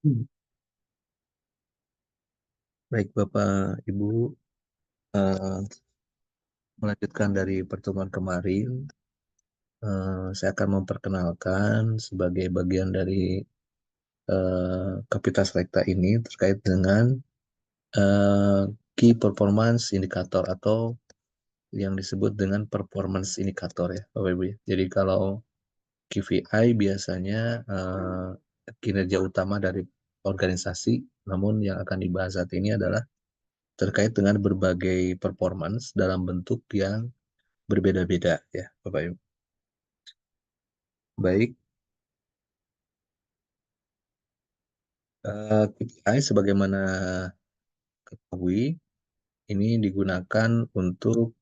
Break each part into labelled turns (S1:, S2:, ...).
S1: Hmm. Baik Bapak Ibu, eh, melanjutkan dari pertemuan kemarin, saya akan memperkenalkan sebagai bagian dari Kapitas Rekta ini terkait dengan eh, Key Performance Indicator atau yang disebut dengan Performance Indicator ya Bapak Ibu ya. Jadi kalau KPI biasanya kinerja utama dari organisasi, namun yang akan dibahas saat ini adalah terkait dengan berbagai performance dalam bentuk yang berbeda-beda ya Bapak Ibu. Baik, KPI sebagaimana ketahui ini digunakan untuk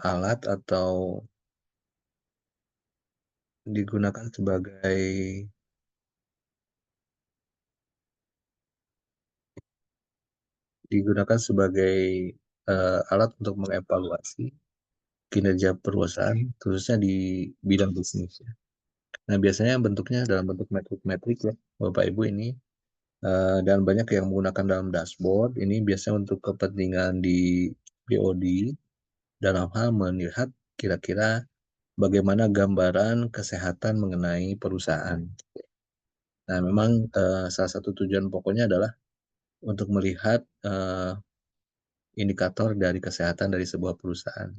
S1: alat atau digunakan sebagai alat untuk mengevaluasi kinerja perusahaan khususnya di bidang bisnis ya. Nah, biasanya bentuknya dalam bentuk metrik-metrik ya Bapak Ibu ini, dan banyak yang menggunakan dalam dashboard. Ini biasanya untuk kepentingan di BOD dalam hal melihat kira-kira bagaimana gambaran kesehatan mengenai perusahaan. Nah, memang salah satu tujuan pokoknya adalah untuk melihat indikator dari kesehatan dari sebuah perusahaan.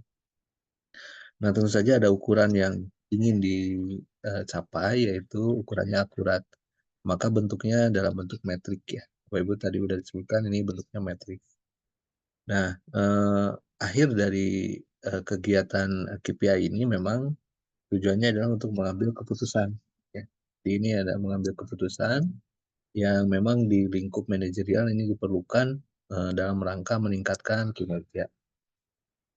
S1: Nah, tentu saja ada ukuran yang ingin dicapai, yaitu ukurannya akurat. Maka bentuknya dalam bentuk metrik ya. Bapak Ibu tadi sudah disebutkan ini bentuknya metrik. Nah, akhir dari kegiatan KPI ini memang tujuannya adalah untuk mengambil keputusan. Ya. Jadi ini ada mengambil keputusan yang memang di lingkup manajerial ini diperlukan dalam rangka meningkatkan kinerja.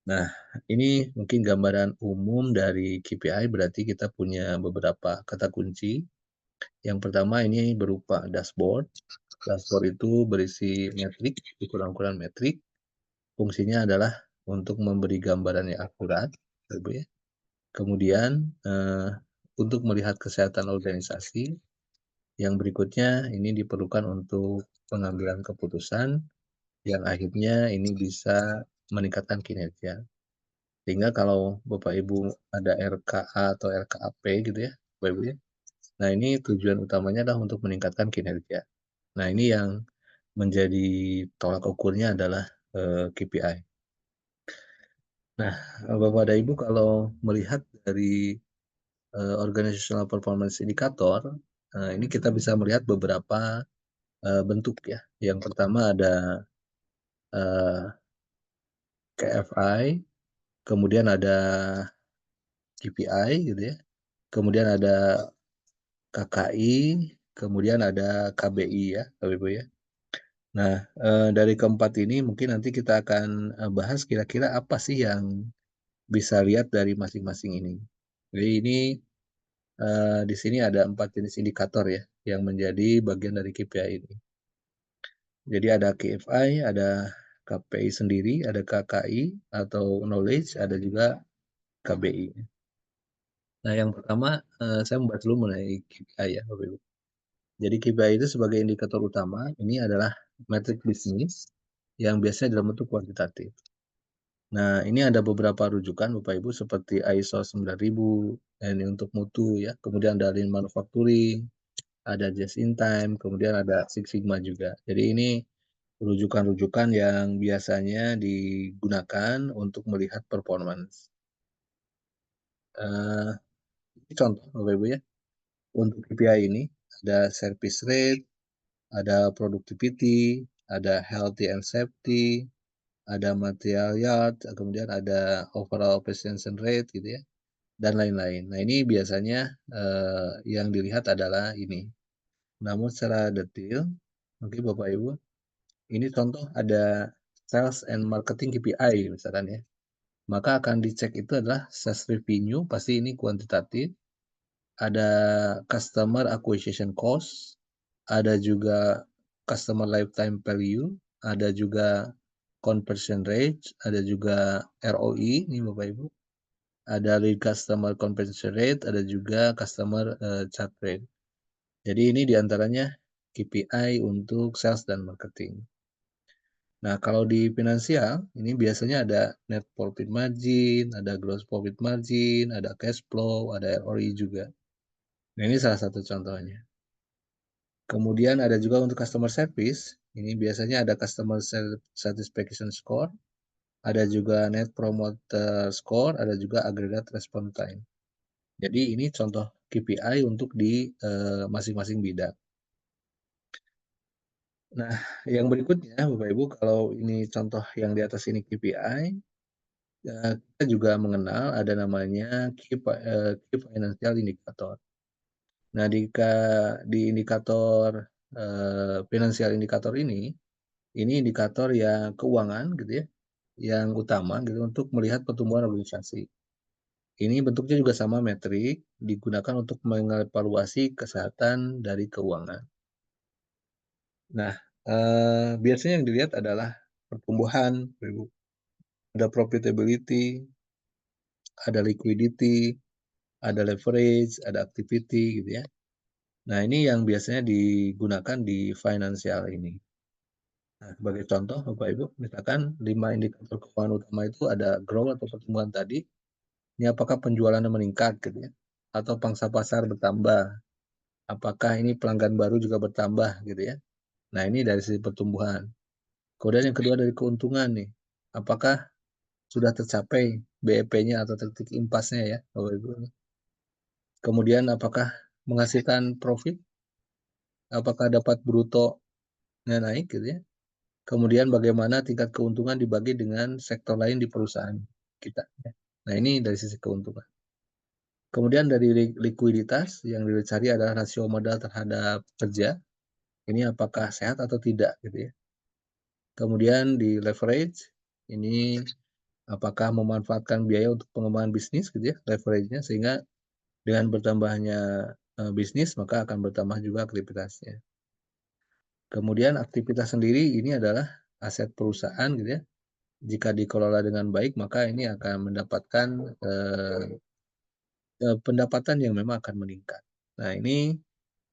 S1: Nah, ini mungkin gambaran umum dari KPI, berarti kita punya beberapa kata kunci. Yang pertama ini berupa dashboard. Dashboard itu berisi metrik, ukuran-ukuran metrik. Fungsinya adalah untuk memberi gambaran yang akurat, Ibu ya. Kemudian untuk melihat kesehatan organisasi. Yang berikutnya ini diperlukan untuk pengambilan keputusan yang akhirnya ini bisa meningkatkan kinerja. Sehingga kalau Bapak Ibu ada RKA atau RKAP gitu ya, Bapak Ibu ya. Nah, ini tujuan utamanya adalah untuk meningkatkan kinerja. Nah, ini yang menjadi tolak ukurnya adalah KPI. Nah, Bapak dan Ibu kalau melihat dari Organizational Performance Indicator, ini kita bisa melihat beberapa bentuk ya. Yang pertama ada KFI, kemudian ada KPI gitu ya, kemudian ada KKI, kemudian ada KBI ya, Bapak Ibu ya. Nah, dari keempat ini mungkin nanti kita akan bahas kira-kira apa sih yang bisa lihat dari masing-masing ini. Jadi ini di sini ada 4 jenis indikator ya yang menjadi bagian dari KPI ini. Jadi ada KFI, ada KPI sendiri, ada KKI atau knowledge, ada juga KBI. Nah, yang pertama saya membahas dulu mengenai KPI ya, Bapak Ibu. Jadi KPI itu sebagai indikator utama, ini adalah metrik bisnis yang biasanya dalam bentuk kuantitatif. Nah, ini ada beberapa rujukan Bapak Ibu seperti ISO 9000, ini untuk mutu ya, kemudian ada Lean Manufacturing, ada Just in Time, kemudian ada Six Sigma juga. Jadi ini rujukan-rujukan yang biasanya digunakan untuk melihat performance. Uh, ini contoh Bapak Ibu ya, untuk KPI ini ada service rate, ada productivity, ada healthy and safety, ada material yield, kemudian ada overall efficiency rate gitu ya, dan lain-lain. Nah, ini biasanya yang dilihat adalah ini. Namun secara detail, mungkin Bapak Ibu, ini contoh ada sales and marketing KPI misalkan ya. Maka akan dicek itu adalah sales revenue, pasti ini kuantitatif. Ada customer acquisition cost, ada juga customer lifetime value, ada juga conversion rate, ada juga ROI, ini Bapak Ibu. Ada lead customer conversion rate, ada juga customer churn rate. Jadi ini diantaranya KPI untuk sales dan marketing. Nah, kalau di finansial, ini biasanya ada net profit margin, ada gross profit margin, ada cash flow, ada ROI juga. Nah, ini salah satu contohnya. Kemudian ada juga untuk customer service, ini biasanya ada customer satisfaction score, ada juga net promoter score, ada juga aggregate response time. Jadi ini contoh KPI untuk di masing-masing bidang. Nah, yang berikutnya Bapak Ibu, kalau ini contoh yang di atas ini KPI, kita juga mengenal ada namanya Key Financial Indicator. Nah, di indikator finansial indikator ini indikator yang keuangan gitu ya, yang utama gitu untuk melihat pertumbuhan organisasi. Ini bentuknya juga sama metrik, digunakan untuk mengevaluasi kesehatan dari keuangan. Nah, biasanya yang dilihat adalah pertumbuhan, ada profitability, ada liquidity, ada leverage, ada activity gitu ya. Nah, ini yang biasanya digunakan di finansial ini. Nah, sebagai contoh Bapak Ibu, misalkan 5 indikator keuangan utama itu ada growth atau pertumbuhan tadi, ini apakah penjualannya meningkat gitu ya, atau pangsa pasar bertambah, apakah ini pelanggan baru juga bertambah gitu ya. Nah, ini dari sisi pertumbuhan. Kemudian yang kedua dari keuntungan nih, apakah sudah tercapai BEP-nya atau titik impasnya ya Bapak Ibu. Kemudian apakah menghasilkan profit, apakah dapat brutonya naik gitu ya. Kemudian bagaimana tingkat keuntungan dibagi dengan sektor lain di perusahaan kita ya. Nah, ini dari sisi keuntungan. Kemudian dari likuiditas yang dicari adalah rasio modal terhadap kerja. Ini apakah sehat atau tidak gitu ya. Kemudian di leverage ini apakah memanfaatkan biaya untuk pengembangan bisnis gitu ya, leverage-nya sehingga dengan bertambahnya bisnis maka akan bertambah juga aktivitasnya. Kemudian aktivitas sendiri ini adalah aset perusahaan gitu ya. Jika dikelola dengan baik maka ini akan mendapatkan pendapatan yang memang akan meningkat. Nah, ini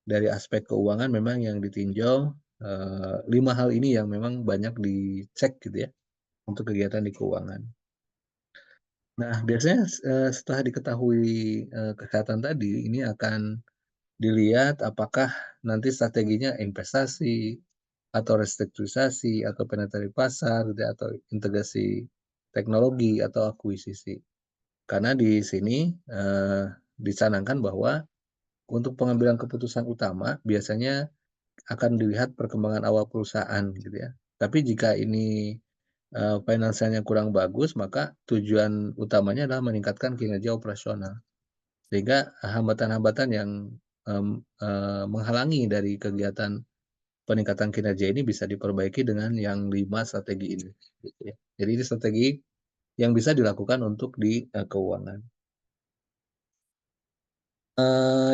S1: dari aspek keuangan memang yang ditinjau 5 hal ini yang memang banyak dicek gitu ya untuk kegiatan di keuangan. Nah, biasanya setelah diketahui kesehatan tadi, ini akan dilihat apakah nanti strateginya investasi atau restrukturisasi atau penetrasi pasar gitu ya, atau integrasi teknologi atau akuisisi. Karena di sini dicanangkan bahwa untuk pengambilan keputusan utama biasanya akan dilihat perkembangan awal perusahaan gitu ya. Tapi jika ini finansialnya kurang bagus, maka tujuan utamanya adalah meningkatkan kinerja operasional. Sehingga hambatan-hambatan yang menghalangi dari kegiatan peningkatan kinerja ini bisa diperbaiki dengan yang 5 strategi ini, gitu ya. Jadi ini strategi yang bisa dilakukan untuk di keuangan.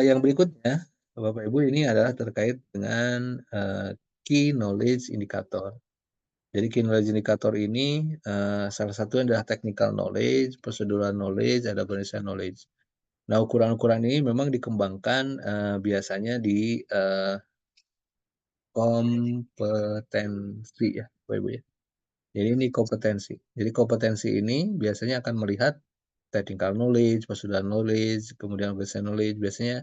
S1: Yang berikutnya, Bapak Ibu, ini adalah terkait dengan key knowledge indicator. Jadi key knowledge indicator ini salah satunya adalah technical knowledge, procedural knowledge, ada organizational knowledge. Nah, ukuran-ukuran ini memang dikembangkan biasanya di kompetensi ya, Bapak Ibu ya. Jadi ini kompetensi. Jadi kompetensi ini biasanya akan melihat technical knowledge, procedural knowledge, kemudian organizational knowledge biasanya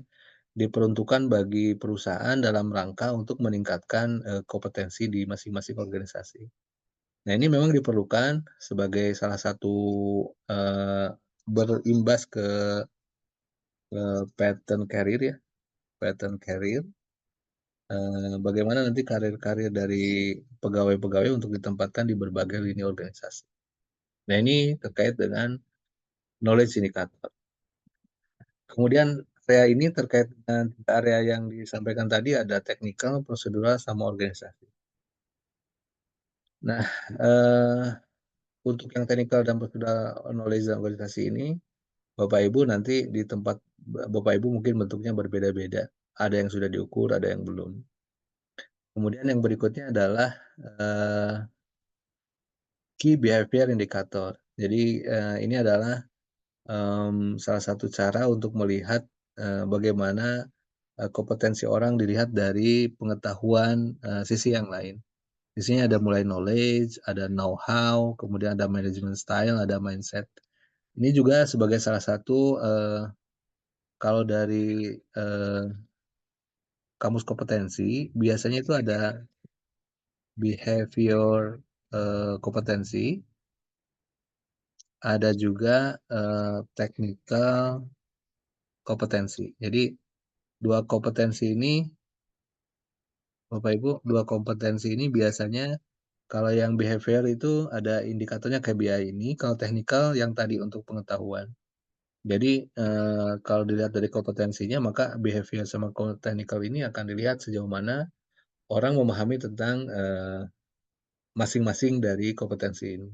S1: diperuntukkan bagi perusahaan dalam rangka untuk meningkatkan kompetensi di masing-masing organisasi. Nah, ini memang diperlukan sebagai salah satu berimbas ke pattern career ya, pattern career, bagaimana nanti karir-karir dari pegawai-pegawai untuk ditempatkan di berbagai lini organisasi. Nah, ini terkait dengan knowledge indicator. Kemudian area ini terkait dengan area yang disampaikan tadi ada technical, prosedural, sama organisasi. Nah, untuk yang technical dan prosedural knowledge dan organisasi ini, Bapak Ibu nanti di tempat Bapak Ibu mungkin bentuknya berbeda-beda. Ada yang sudah diukur, ada yang belum. Kemudian yang berikutnya adalah key behavior indicator. Jadi ini adalah salah satu cara untuk melihat bagaimana kompetensi orang dilihat dari pengetahuan, sisi yang lain. Di sini ada mulai knowledge, ada know-how, kemudian ada management style, ada mindset. Ini juga sebagai salah satu, kalau dari, kamus kompetensi, biasanya itu ada behavior, kompetensi, ada juga, technical kompetensi. Jadi 2 kompetensi ini, Bapak Ibu, 2 kompetensi ini biasanya kalau yang behavior itu ada indikatornya KBI ini, kalau technical yang tadi untuk pengetahuan. Jadi, kalau dilihat dari kompetensinya maka behavior sama technical ini akan dilihat sejauh mana orang memahami tentang, masing-masing dari kompetensi ini.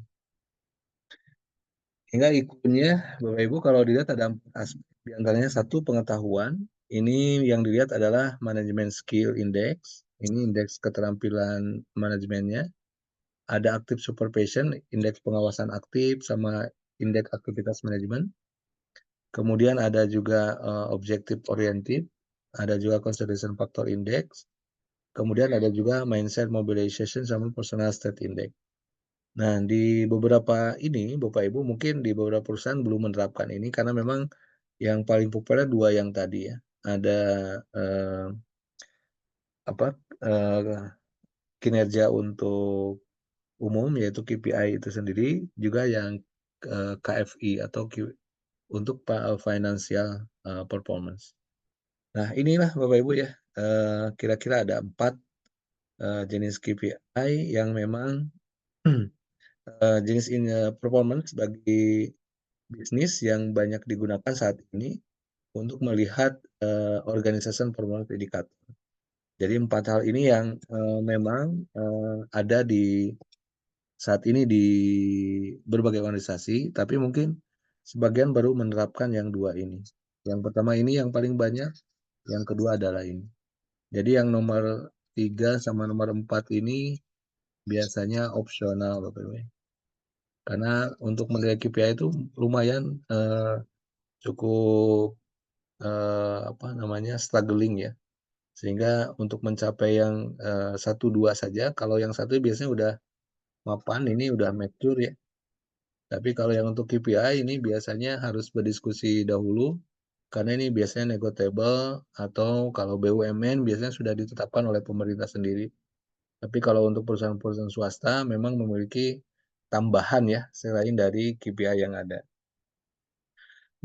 S1: Hingga IQ-nya Bapak Ibu kalau dilihat ada 4 aspek, di antaranya 1 pengetahuan, ini yang dilihat adalah Management Skill Index, ini indeks keterampilan manajemennya. Ada Active Supervision, indeks pengawasan aktif, sama indeks aktivitas manajemen. Kemudian ada juga, Objective Oriented, ada juga Consideration Factor Index, kemudian ada juga Mindset Mobilization sama Personal State Index. Nah, di beberapa ini, Bapak Ibu, mungkin di beberapa perusahaan belum menerapkan ini karena memang yang paling populer 2 yang tadi ya. Ada, eee, apa, eee, kinerja untuk umum yaitu KPI itu sendiri, juga yang, KFI atau untuk financial, performance. Nah, inilah Bapak Ibu ya, kira-kira ada 4, jenis KPI yang memang, jenis ini, performance bagi bisnis yang banyak digunakan saat ini untuk melihat, organization performance indicator. Jadi 4 hal ini yang, memang, ada di saat ini di berbagai organisasi, tapi mungkin sebagian baru menerapkan yang 2 ini. Yang pertama ini yang paling banyak, yang kedua adalah ini. Jadi yang nomor 3 sama nomor 4 ini biasanya opsional Bapak Ibu ya. Karena untuk menilai KPI itu lumayan, cukup, apa namanya, struggling ya. Sehingga untuk mencapai yang, 1, 2 saja, kalau yang satu biasanya udah mapan, ini udah mature ya. Tapi kalau yang untuk KPI ini biasanya harus berdiskusi dahulu, karena ini biasanya negotiable atau kalau BUMN biasanya sudah ditetapkan oleh pemerintah sendiri. Tapi kalau untuk perusahaan-perusahaan swasta memang memiliki tambahan ya, selain dari KPI yang ada.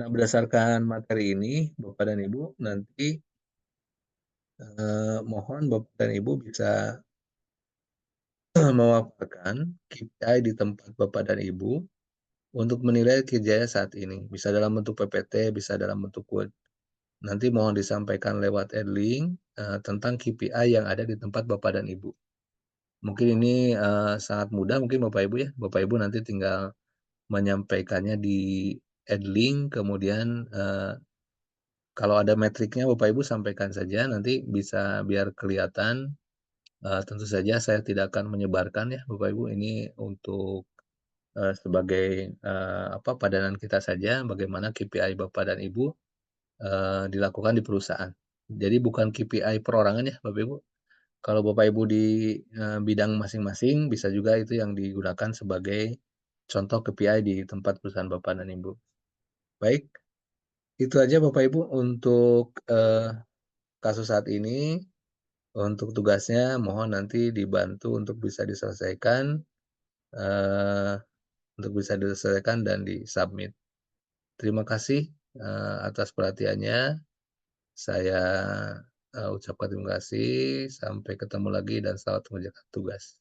S1: Nah, berdasarkan materi ini, Bapak dan Ibu, nanti, mohon Bapak dan Ibu bisa memaparkan KPI di tempat Bapak dan Ibu untuk menilai kinerjanya saat ini. Bisa dalam bentuk PPT, bisa dalam bentuk Word. Nanti mohon disampaikan lewat Adlink, tentang KPI yang ada di tempat Bapak dan Ibu. Mungkin ini, sangat mudah mungkin Bapak Ibu ya, Bapak Ibu nanti tinggal menyampaikannya di Adlink, kemudian, kalau ada metriknya Bapak Ibu sampaikan saja, nanti bisa biar kelihatan, tentu saja saya tidak akan menyebarkan ya Bapak Ibu, ini untuk, sebagai, apa, padanan kita saja bagaimana KPI Bapak dan Ibu, dilakukan di perusahaan. Jadi bukan KPI perorangan ya Bapak Ibu. Kalau Bapak Ibu di, bidang masing-masing bisa juga itu yang digunakan sebagai contoh KPI di tempat perusahaan Bapak dan Ibu. Baik, itu aja Bapak Ibu untuk, kasus saat ini. Untuk tugasnya mohon nanti dibantu untuk bisa diselesaikan, eee, untuk bisa diselesaikan dan di-submit. Terima kasih, atas perhatiannya. Saya, ucapkan terima kasih. Sampai ketemu lagi dan selamat mengerjakan tugas.